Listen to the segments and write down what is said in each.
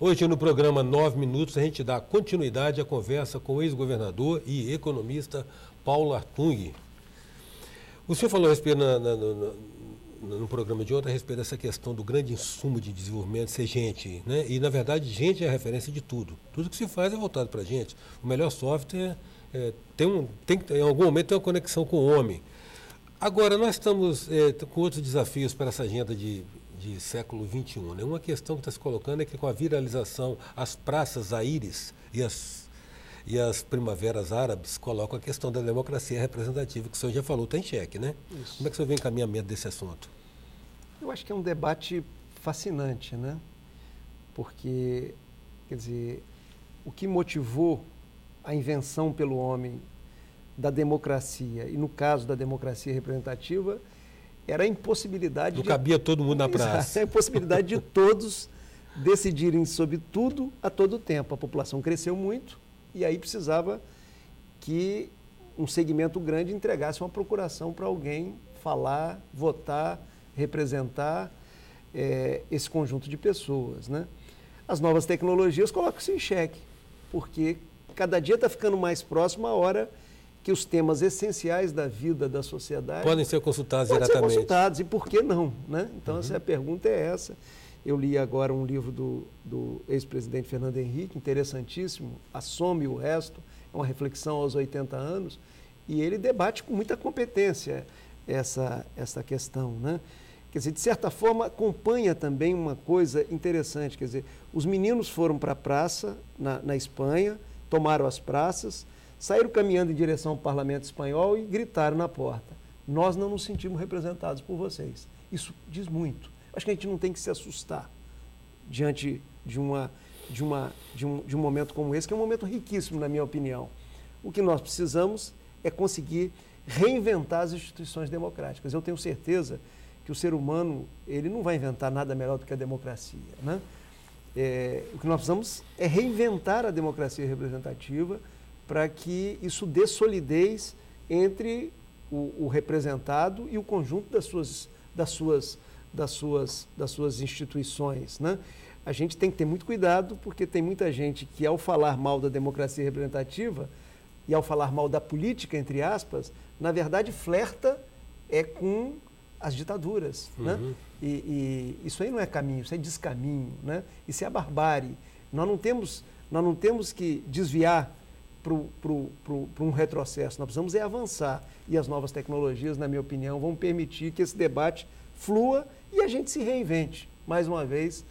Hoje, no programa 9 Minutos, a gente dá continuidade à conversa com o ex-governador e economista Paulo Artung. O senhor falou a respeito no programa de ontem a respeito dessa questão do grande insumo de desenvolvimento ser gente, né? E, na verdade, gente é a referência de tudo. Tudo que se faz é voltado para a gente. O melhor software em algum momento tem uma conexão com o homem. Agora, nós estamos com outros desafios para essa agenda de século XXI. Né? Uma questão que está se colocando é que com a viralização, as praças zaíres e as primaveras árabes colocam a questão da democracia representativa, que o senhor já falou, está em xeque, né? Isso. Como é que o senhor vê o encaminhamento desse assunto? Eu acho que é um debate fascinante, né? Porque, quer dizer, o que motivou a invenção pelo homem da democracia, e no caso da democracia representativa, era a impossibilidade... Não cabia todo mundo na praça. A impossibilidade de todos decidirem sobre tudo a todo tempo. A população cresceu muito e aí precisava que um segmento grande entregasse uma procuração para alguém falar, votar, representar esse conjunto de pessoas, né? As novas tecnologias colocam isso em xeque, porque cada dia está ficando mais próximo a hora que os temas essenciais da vida da sociedade podem ser consultados diretamente. Podem ser consultados, e por que não? Né? Então, a pergunta é essa. Eu li agora um livro do ex-presidente Fernando Henrique, interessantíssimo, A Soma e o Resto, é uma reflexão aos 80 anos, e ele debate com muita competência essa questão, né? Quer dizer, de certa forma, acompanha também uma coisa interessante, quer dizer, os meninos foram para a praça na Espanha, tomaram as praças, saíram caminhando em direção ao parlamento espanhol e gritaram na porta: nós não nos sentimos representados por vocês. Isso diz muito. Acho que a gente não tem que se assustar diante de um momento como esse, que é um momento riquíssimo, na minha opinião. O que nós precisamos é conseguir reinventar as instituições democráticas. Eu tenho certeza que o ser humano ele não vai inventar nada melhor do que a democracia, né? O que nós precisamos é reinventar a democracia representativa para que isso dê solidez entre o representado e o conjunto das suas instituições, né? A gente tem que ter muito cuidado, porque tem muita gente que, ao falar mal da democracia representativa e ao falar mal da política, entre aspas, na verdade flerta com as ditaduras, né? E isso aí não é caminho, isso é descaminho, né? Isso é a barbárie. Nós não temos que desviar para um retrocesso, nós precisamos avançar. E as novas tecnologias, na minha opinião, vão permitir que esse debate flua e a gente se reinvente, mais uma vez,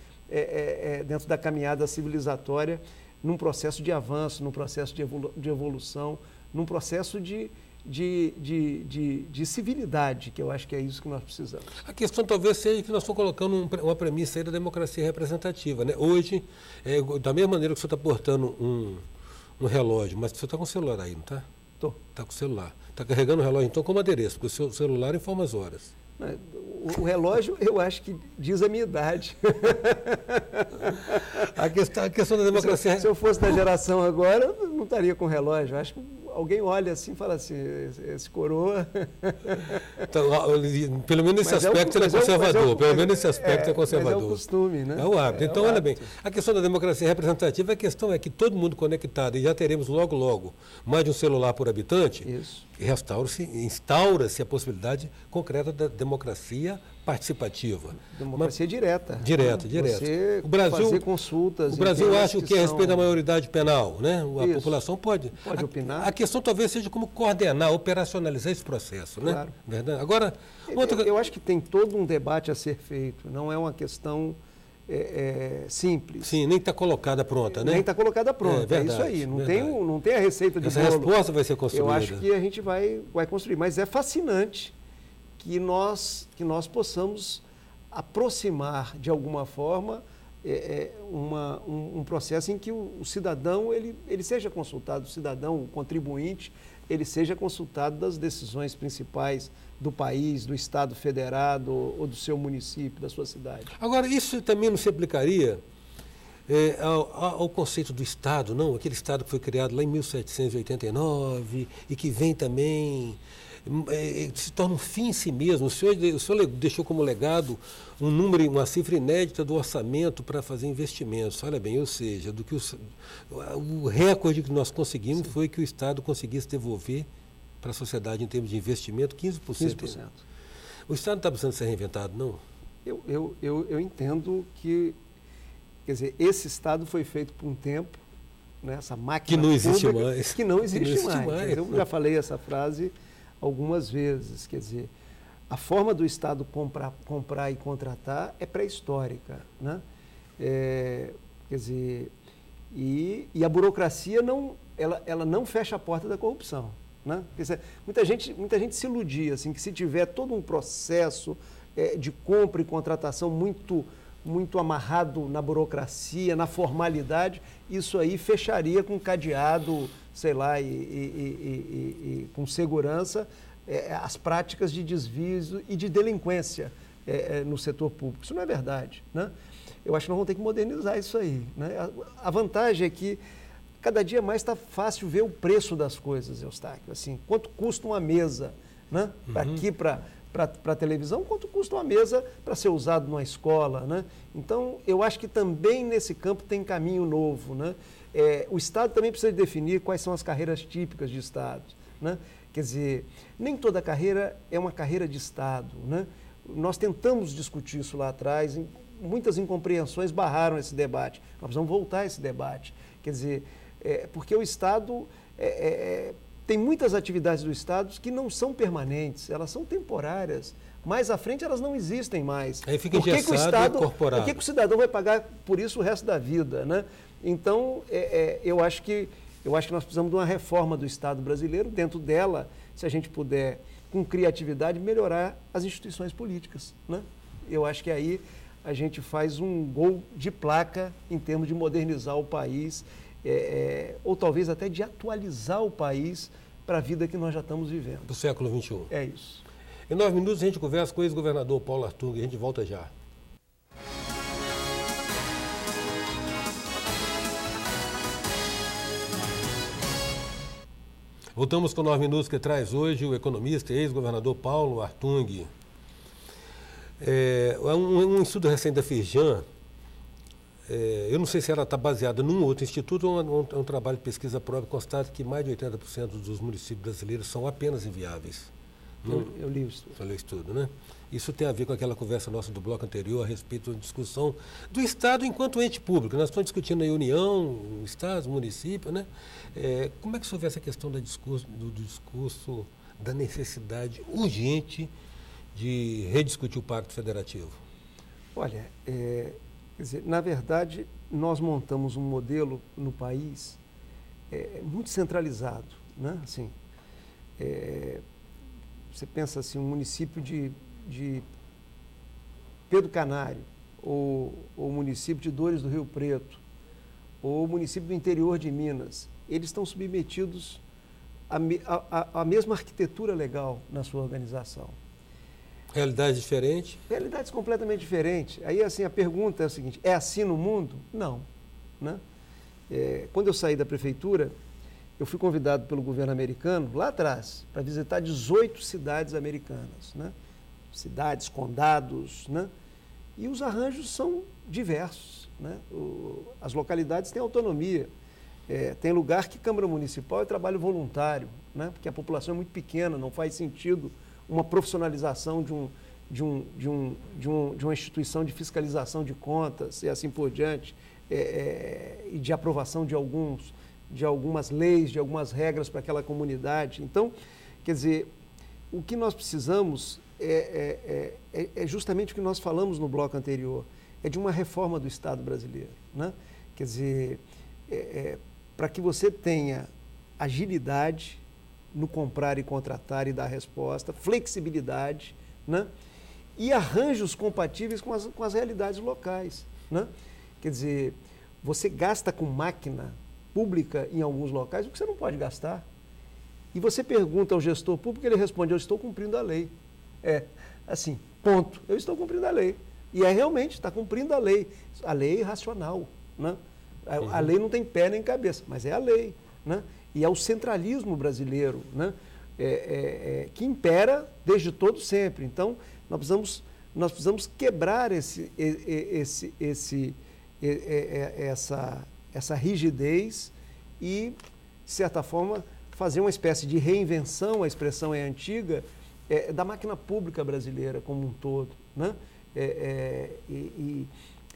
dentro da caminhada civilizatória, num processo de avanço, num processo de evolução, num processo de civilidade, que eu acho que é isso que nós precisamos. A questão talvez seja que nós estamos colocando uma premissa aí da democracia representativa, né? Hoje, da mesma maneira que o senhor está portando um relógio, mas o senhor está com o celular aí, não está? Estou. Está com o celular. Está carregando o relógio, então, como adereço, porque o seu celular informa as horas. O relógio, eu acho que diz a minha idade. A questão da democracia... Se eu fosse da geração agora, eu não estaria com relógio. Eu acho que alguém olha assim e fala assim, esse coroa... Então, pelo menos nesse aspecto ele é conservador. Pelo menos nesse aspecto é conservador. Mas é o costume, né? É o hábito. Então, olha bem, a questão da democracia representativa, a questão é que todo mundo conectado, e já teremos logo mais de um celular por habitante, isso. Instaura-se a possibilidade concreta da democracia participativa. Democracia direta. Direta. Você O Brasil, fazer consultas. O Brasil acha que a respeito da maioridade penal, né? A população pode opinar. A questão talvez seja como coordenar, operacionalizar esse processo, né? Claro. Verdade? Agora, eu acho que tem todo um debate a ser feito, não é uma questão simples. Sim, nem está colocada pronta, né? Nem está colocada pronta, verdade, é isso aí, não tem a receita de essa bolo. resposta vai ser construída. Eu acho que a gente vai construir, mas é fascinante que nós possamos aproximar de alguma forma um processo em que o cidadão ele seja consultado, o cidadão, o contribuinte, ele seja consultado das decisões principais do país, do Estado federado ou do seu município, da sua cidade. Agora, isso também não se aplicaria ao conceito do Estado, não? Aquele Estado que foi criado lá em 1789 e que vem também se torna um fim em si mesmo. O senhor deixou como legado uma cifra inédita do orçamento para fazer investimentos. Olha bem, ou seja, do que o recorde que nós conseguimos foi que o Estado conseguisse devolver para a sociedade em termos de investimento 15%. 15%. O Estado não está precisando ser reinventado, não? Eu entendo que, quer dizer, esse Estado foi feito por um tempo, né, essa máquina que não existe pública, mais. que não existe mais. mais. Eu já falei essa frase algumas vezes, quer dizer, a forma do Estado comprar e contratar é pré-histórica, né? Quer dizer, e a burocracia ela não fecha a porta da corrupção, né? Quer dizer, muita gente se iludia assim, que se tiver todo um processo de compra e contratação muito amarrado na burocracia, na formalidade, isso aí fecharia com cadeado, sei lá, e com segurança as práticas de desvios e de delinquência no setor público. Isso não é verdade, né? Eu acho que nós vamos ter que modernizar isso aí, né? A vantagem é que cada dia mais está fácil ver o preço das coisas, Eustáquio. Assim, quanto custa uma mesa, né? Aqui para a televisão, quanto custa uma mesa para ser usado numa escola, né? Então, eu acho que também nesse campo tem caminho novo, né? O Estado também precisa definir quais são as carreiras típicas de Estado, né? Quer dizer, nem toda carreira é uma carreira de Estado, né? Nós tentamos discutir isso lá atrás, muitas incompreensões barraram esse debate. Nós precisamos voltar a esse debate. Quer dizer, porque o Estado tem muitas atividades do Estado que não são permanentes, elas são temporárias. Mais à frente elas não existem mais. Aí fica engessado e incorporado. Por que o cidadão vai pagar por isso o resto da vida, né? Então, eu acho que nós precisamos de uma reforma do Estado brasileiro. Dentro dela, se a gente puder, com criatividade, melhorar as instituições políticas, né? Eu acho que aí a gente faz um gol de placa em termos de modernizar o país, ou talvez até de atualizar o país para a vida que nós já estamos vivendo. Do século XXI. É isso. Em 9 minutos a gente conversa com o ex-governador Paulo Artung. A gente volta já. Voltamos com 9 minutos que traz hoje o economista e ex-governador Paulo Artung. Um estudo recente da Firjan, eu não sei se ela está baseada num outro instituto ou é um trabalho de pesquisa própria, constata que mais de 80% dos municípios brasileiros são apenas inviáveis. Eu li o estudo. Eu li o estudo, né? Isso tem a ver com aquela conversa nossa do bloco anterior a respeito da discussão do Estado enquanto ente público. Nós estamos discutindo a União, Estados, município, né? Como é que se houve essa questão do discurso da necessidade urgente de rediscutir o Pacto Federativo? Olha, quer dizer, na verdade, nós montamos um modelo no país muito centralizado, né? Assim, você pensa assim, um município de Pedro Canário, ou o município de Dores do Rio Preto, ou o município do interior de Minas, eles estão submetidos à mesma arquitetura legal na sua organização. Realidade diferente? Realidades completamente diferentes. Aí, assim, a pergunta é a seguinte, é assim no mundo? Não, né? Quando eu saí da prefeitura, eu fui convidado pelo governo americano, lá atrás, para visitar 18 cidades americanas, né? Cidades, condados, né? E os arranjos são diversos, né? As localidades têm autonomia. Tem lugar que Câmara Municipal é trabalho voluntário, né? Porque a população é muito pequena, não faz sentido uma profissionalização de uma instituição de fiscalização de contas e assim por diante, e de aprovação de algumas leis, de algumas regras para aquela comunidade. Então, quer dizer, o que nós precisamos é justamente o que nós falamos no bloco anterior, é de uma reforma do Estado brasileiro, né? Quer dizer, para que você tenha agilidade no comprar e contratar e dar resposta, flexibilidade, né? E arranjos compatíveis com as realidades locais, né? Quer dizer, você gasta com máquina pública em alguns locais o que você não pode gastar. E você pergunta ao gestor público, ele responde, eu estou cumprindo a lei. Assim, ponto, eu estou cumprindo a lei. E realmente, está cumprindo a lei. A lei é irracional, né? A lei não tem pé nem cabeça, mas é a lei, né? E é o centralismo brasileiro, né? que impera desde todo sempre. Então, nós precisamos quebrar essa rigidez e, de certa forma, fazer uma espécie de reinvenção, a expressão é antiga, da máquina pública brasileira como um todo, né? E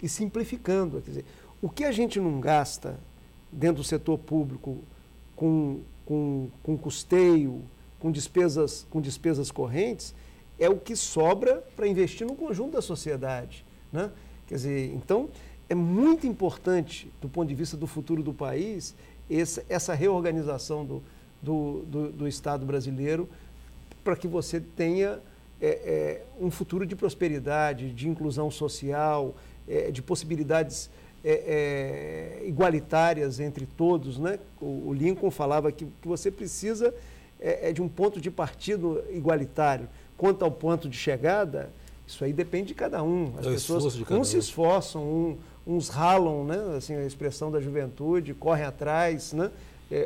simplificando. Quer dizer, o que a gente não gasta dentro do setor público com custeio, com despesas correntes, é o que sobra para investir no conjunto da sociedade, né? Quer dizer, então, é muito importante, do ponto de vista do futuro do país, essa reorganização do Estado brasileiro, para que você tenha um futuro de prosperidade, de inclusão social, de possibilidades igualitárias entre todos, né? O Lincoln falava que você precisa de um ponto de partida igualitário. Quanto ao ponto de chegada, isso aí depende de cada um. As pessoas, uns se esforçam, uns ralam, né? Assim, a expressão da juventude, correm atrás, né?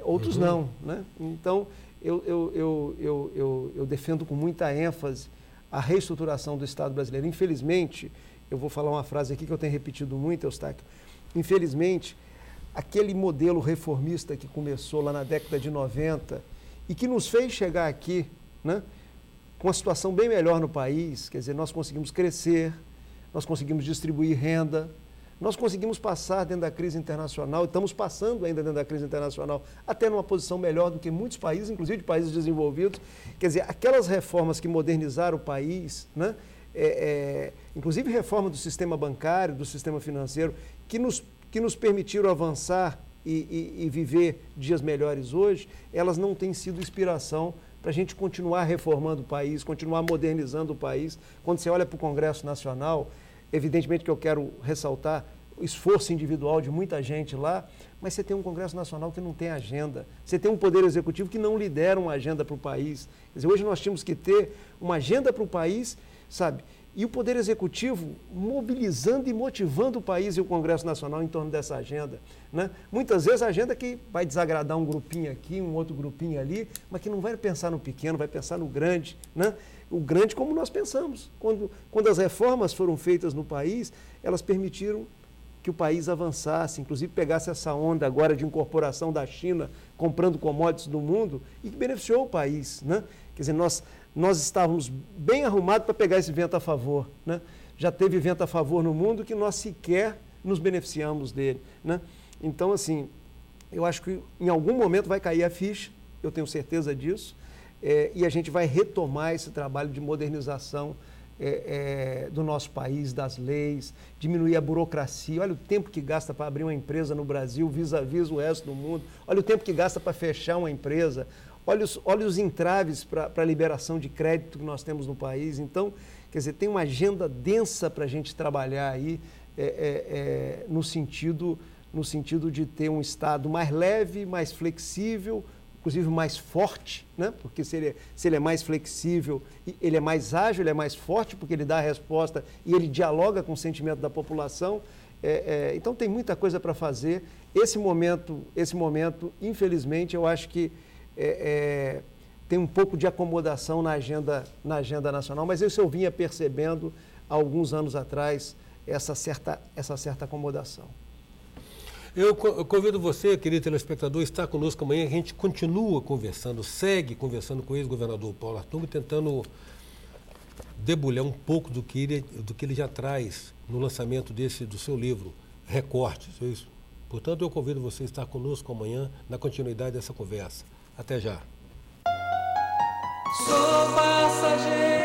Outros não, né? Então, eu defendo com muita ênfase a reestruturação do Estado brasileiro. Infelizmente, eu vou falar uma frase aqui que eu tenho repetido muito, Eustáquio. Infelizmente, aquele modelo reformista que começou lá na década de 90 e que nos fez chegar aqui, né, com uma situação bem melhor no país, quer dizer, nós conseguimos crescer, nós conseguimos distribuir renda, nós conseguimos passar dentro da crise internacional, estamos passando ainda dentro da crise internacional, até numa posição melhor do que muitos países, inclusive de países desenvolvidos. Quer dizer, aquelas reformas que modernizaram o país, né, inclusive reforma do sistema bancário, do sistema financeiro, que nos permitiram avançar e viver dias melhores hoje, elas não têm sido inspiração para a gente continuar reformando o país, continuar modernizando o país. Quando você olha para o Congresso Nacional, evidentemente que eu quero ressaltar o esforço individual de muita gente lá, mas você tem um Congresso Nacional que não tem agenda, você tem um Poder Executivo que não lidera uma agenda para o país. Quer dizer, hoje nós tínhamos que ter uma agenda para o país, sabe? E o Poder Executivo mobilizando e motivando o país e o Congresso Nacional em torno dessa agenda, né? Muitas vezes a agenda que vai desagradar um grupinho aqui, um outro grupinho ali, mas que não vai pensar no pequeno, vai pensar no grande, né? O grande como nós pensamos. Quando as reformas foram feitas no país, elas permitiram que o país avançasse, inclusive pegasse essa onda agora de incorporação da China, comprando commodities do mundo, e que beneficiou o país, né? Quer dizer, nós estávamos bem arrumados para pegar esse vento a favor, né? Já teve vento a favor no mundo que nós sequer nos beneficiamos dele, né? Então, assim, eu acho que em algum momento vai cair a ficha, eu tenho certeza disso, e a gente vai retomar esse trabalho de modernização do nosso país, das leis, diminuir a burocracia. Olha o tempo que gasta para abrir uma empresa no Brasil vis-à-vis o resto do mundo, olha o tempo que gasta para fechar uma empresa, olha os entraves para a liberação de crédito que nós temos no país. Então, quer dizer, tem uma agenda densa para a gente trabalhar aí no sentido de ter um Estado mais leve, mais flexível, inclusive mais forte, né? Porque se ele é mais flexível, ele é mais ágil, ele é mais forte, porque ele dá a resposta e ele dialoga com o sentimento da população. Então, tem muita coisa para fazer. Esse momento, infelizmente, eu acho que tem um pouco de acomodação na agenda nacional, mas isso eu vinha percebendo há alguns anos atrás, essa certa acomodação. Eu convido você, querido telespectador, a estar conosco amanhã. A gente continua conversando, segue conversando com o ex-governador Paulo Artung, tentando debulhar um pouco do que ele já traz no lançamento do seu livro, Recortes. É isso. Portanto, eu convido você a estar conosco amanhã na continuidade dessa conversa. Até já. Sou passageiro.